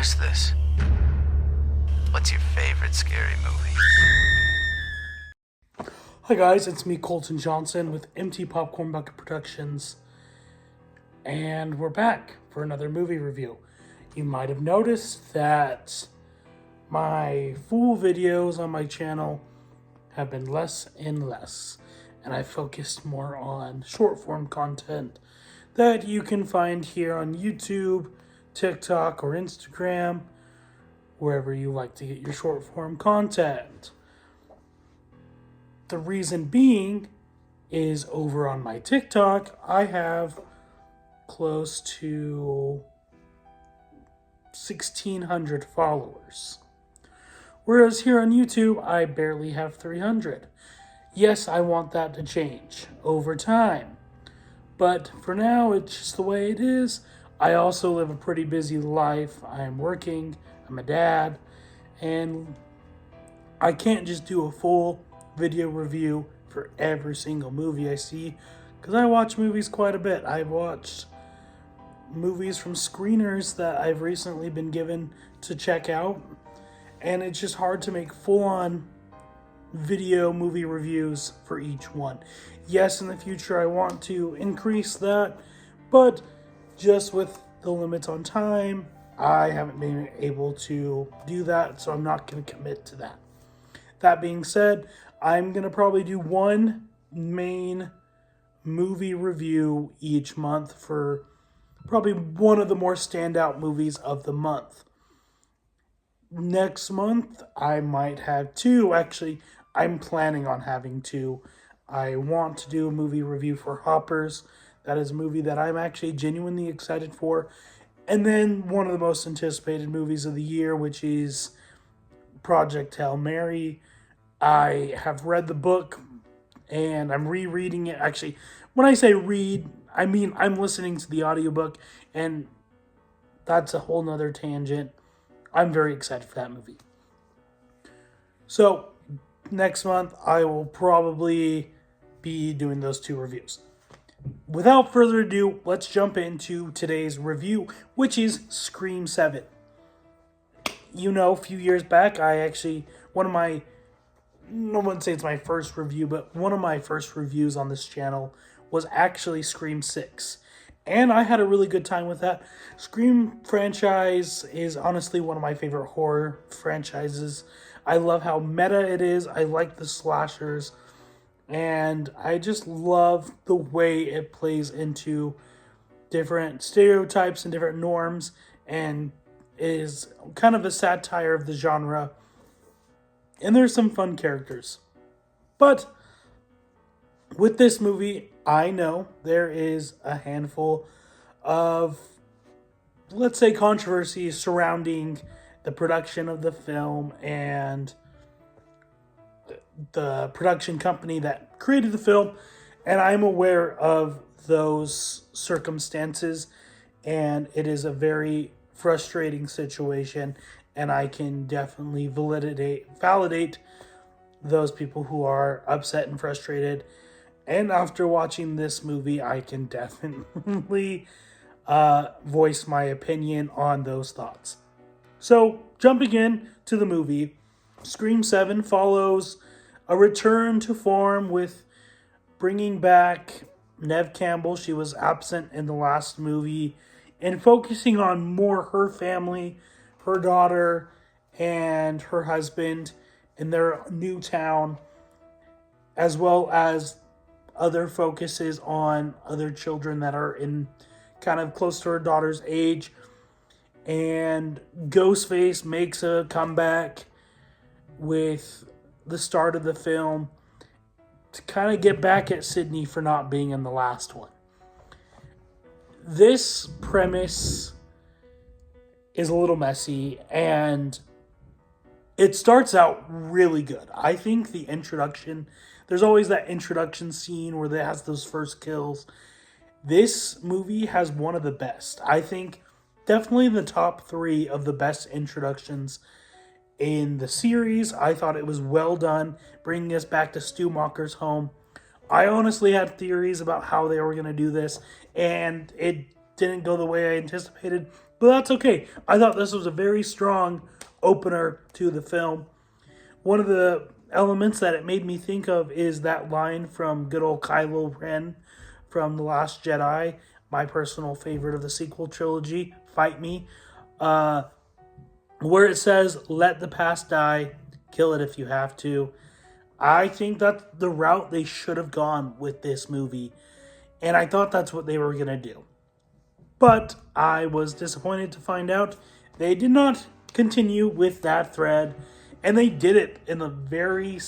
is this? What's your favorite scary movie? Hi guys, it's me, Colton Johnson with MT Popcorn Bucket Productions, and we're back for another movie review. You might have noticed that my full videos on my channel have been less and less, and I focused more on short form content that you can find here on YouTube, TikTok, or Instagram, wherever you like to get your short form content. The reason being is over on my TikTok, I have close to 1,600 followers. Whereas here on YouTube, I barely have 300. Yes, I want that to change over time. But for now, it's just the way it is. I also live a pretty busy life. I'm working, I'm a dad, and I can't just do a full video review for every single movie I see, because I watch movies quite a bit. I've watched movies from screeners that I've recently been given to check out, and it's just hard to make full-on video movie reviews for each one. Yes, in the future I want to increase that, but just with the limits on time, I haven't been able to do that, so I'm not going to commit to that. That being said, I'm going to probably do one main movie review each month for probably one of the more standout movies of the month. Next month, I might have two. Actually, I'm planning on having two. I want to do a movie review for Hoppers. That is a movie that I'm actually genuinely excited for. And then one of the most anticipated movies of the year, which is Project Hail Mary. I have read the book and I'm rereading it. Actually, when I say read, I mean I'm listening to the audiobook, and that's a whole nother tangent. I'm very excited for that movie. So next month I will probably be doing those two reviews. Without further ado, let's jump into today's review, which is Scream 7. You know, a few years back, I wouldn't say it's my first review, but one of my first reviews on this channel was actually Scream 6. And I had a really good time with that. Scream franchise is honestly one of my favorite horror franchises. I love how meta it is. I like the slashers. And I just love the way it plays into different stereotypes and different norms, and is kind of a satire of the genre. And there's some fun characters. But with this movie, I know there is a handful of, let's say, controversies surrounding the production of the film and the production company that created the film. And I'm aware of those circumstances, and it is a very frustrating situation, and I can definitely validate those people who are upset and frustrated. And after watching this movie, I can definitely voice my opinion on those thoughts. So, jumping in to the movie, Scream 7 follows a return to form with bringing back Neve Campbell. She was absent in the last movie, and focusing on more her family, her daughter, and her husband in their new town, as well as other focuses on other children that are in kind of close to her daughter's age. And Ghostface makes a comeback with the start of the film to kind of get back at Sidney for not being in the last one. This premise is a little messy, and it starts out really good. I think the introduction, there's always that introduction scene where it has those first kills. This movie has one of the best. I think definitely in the top 3 of the best introductions in the series. I thought it was well done, bringing us back to Stu Macher's home. I honestly had theories about how they were going to do this, and it didn't go the way I anticipated. But that's okay. I thought this was a very strong opener to the film. One of the elements that it made me think of is that line from good old Kylo Ren from The Last Jedi, my personal favorite of the sequel trilogy, Fight Me, where it says, let the past die, kill it if you have to. I think that's the route they should have gone with this movie. And I thought that's what they were going to do. But I was disappointed to find out they did not continue with that thread. And they did it in a very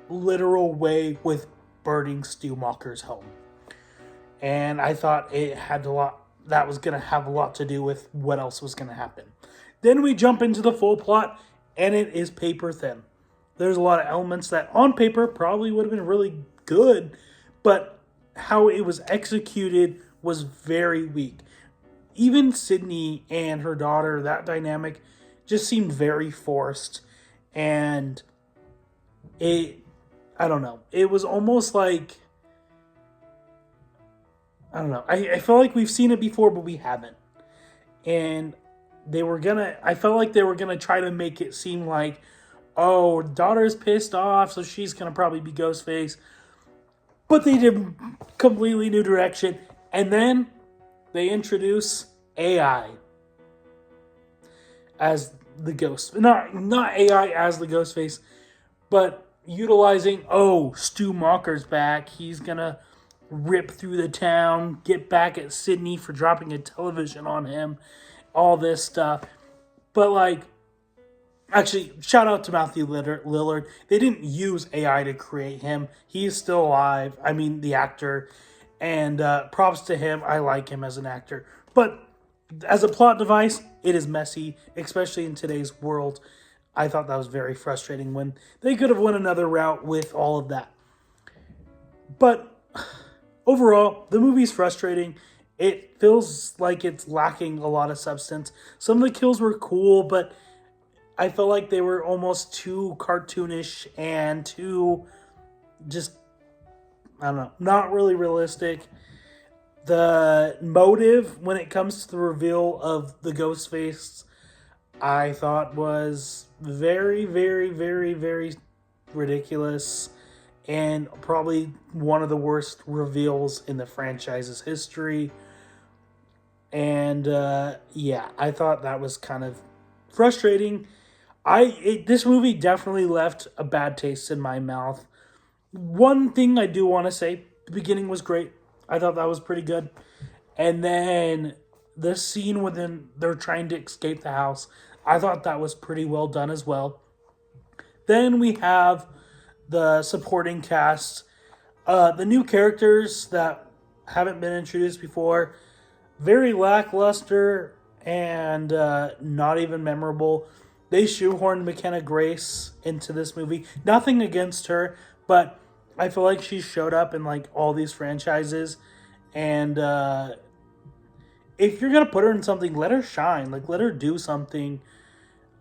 literal way with burning Stumacher's home. And I thought it had that was going to have a lot to do with what else was going to happen. Then we jump into the full plot, and it is paper thin. There's a lot of elements that on paper probably would have been really good, but how it was executed was very weak. Even Sidney and her daughter, that dynamic just seemed very forced. And I don't know. It was almost like, I don't know. I feel like we've seen it before, but we haven't. And I felt like they were gonna try to make it seem like, oh, daughter's pissed off, so she's gonna probably be Ghostface. But they did completely new direction. And then they introduce AI as the ghost. Not AI as the Ghostface, but utilizing, Stumacher's back. He's gonna rip through the town, get back at Sidney for dropping a television on him, all this stuff. But actually, shout out to Matthew Lillard. They didn't use AI to create him. He's still alive. I mean, the actor. And props to him. I like him as an actor. But as a plot device, it is messy, especially in today's world. I thought that was very frustrating when they could have went another route with all of that. But overall, the movie's frustrating. It feels like it's lacking a lot of substance. Some of the kills were cool, but I felt like they were almost too cartoonish and too just, I don't know, not really realistic. The motive when it comes to the reveal of the Ghostface, I thought was very, very, very, very ridiculous and probably one of the worst reveals in the franchise's history. And I thought that was kind of frustrating. This movie definitely left a bad taste in my mouth. One thing I do want to say, the beginning was great. I thought that was pretty good. And then the scene when they're trying to escape the house, I thought that was pretty well done as well. Then we have the supporting cast. The new characters that haven't been introduced before, very lackluster and not even memorable. They shoehorned McKenna Grace into this movie. Nothing against her, but I feel like she showed up in all these franchises. And if you're going to put her in something, let her shine. Let her do something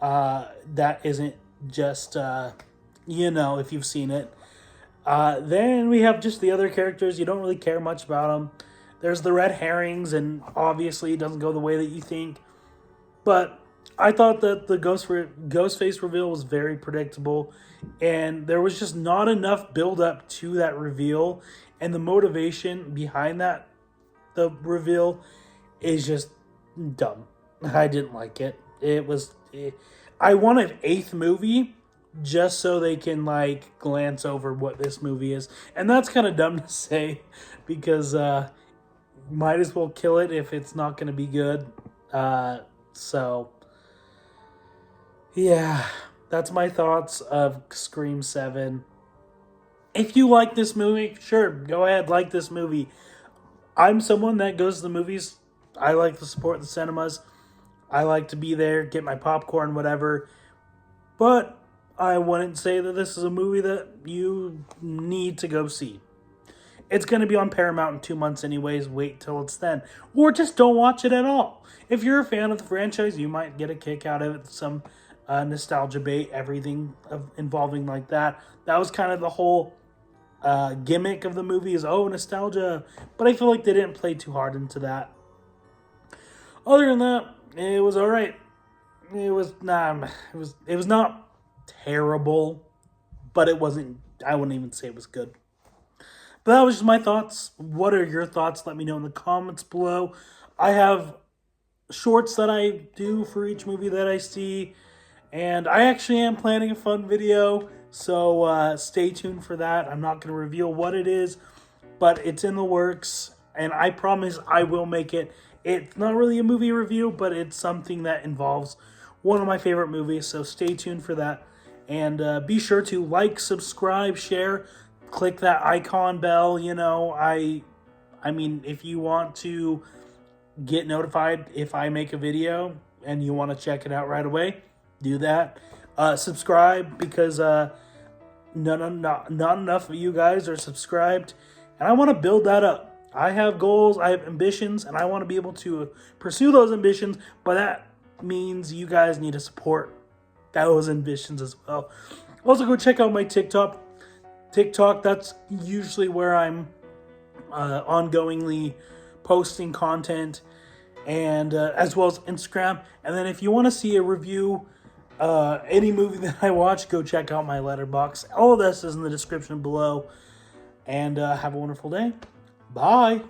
that isn't just, if you've seen it. Then we have just the other characters. You don't really care much about them. There's the red herrings, and obviously it doesn't go the way that you think. But I thought that the Ghostface reveal was very predictable, and there was just not enough build up to that reveal, and the motivation behind the reveal is just dumb. I didn't like it. I want an 8th movie just so they can glance over what this movie is, and that's kind of dumb to say because might as well kill it if it's not going to be good. So yeah, that's my thoughts of Scream 7. If you like this movie, sure, go ahead, like this movie. I'm someone that goes to the movies. I like to support the cinemas. I like to be there, get my popcorn, whatever. But I wouldn't say that this is a movie that you need to go see. It's going to be on Paramount in 2 months anyways. Wait till it's then. Or just don't watch it at all. If you're a fan of the franchise, you might get a kick out of it. Some nostalgia bait, everything involving like that. That was kind of the whole gimmick of the movie is, nostalgia. But I feel like they didn't play too hard into that. Other than that, it was all right. It was not terrible, but it wasn't. I wouldn't even say it was good. But that was just my thoughts. What are your thoughts? Let me know in the comments below. I have shorts that I do for each movie that I see, and I actually am planning a fun video, so stay tuned for that. I'm not going to reveal what it is, but it's in the works, and I promise I will make it. It's not really a movie review, but it's something that involves one of my favorite movies, so stay tuned for that. And be sure to like, subscribe, share, click that icon bell. I mean, if you want to get notified if I make a video and you want to check it out right away, do that. Subscribe, because not enough of you guys are subscribed, and I want to build that up. I have goals, I have ambitions, and I want to be able to pursue those ambitions, but that means you guys need to support those ambitions as well. Also, go check out my TikTok. That's usually where I'm ongoingly posting content, and as well as Instagram. And then if you want to see a review, any movie that I watch, go check out my letterbox. All of this is in the description below. And have a wonderful day. Bye.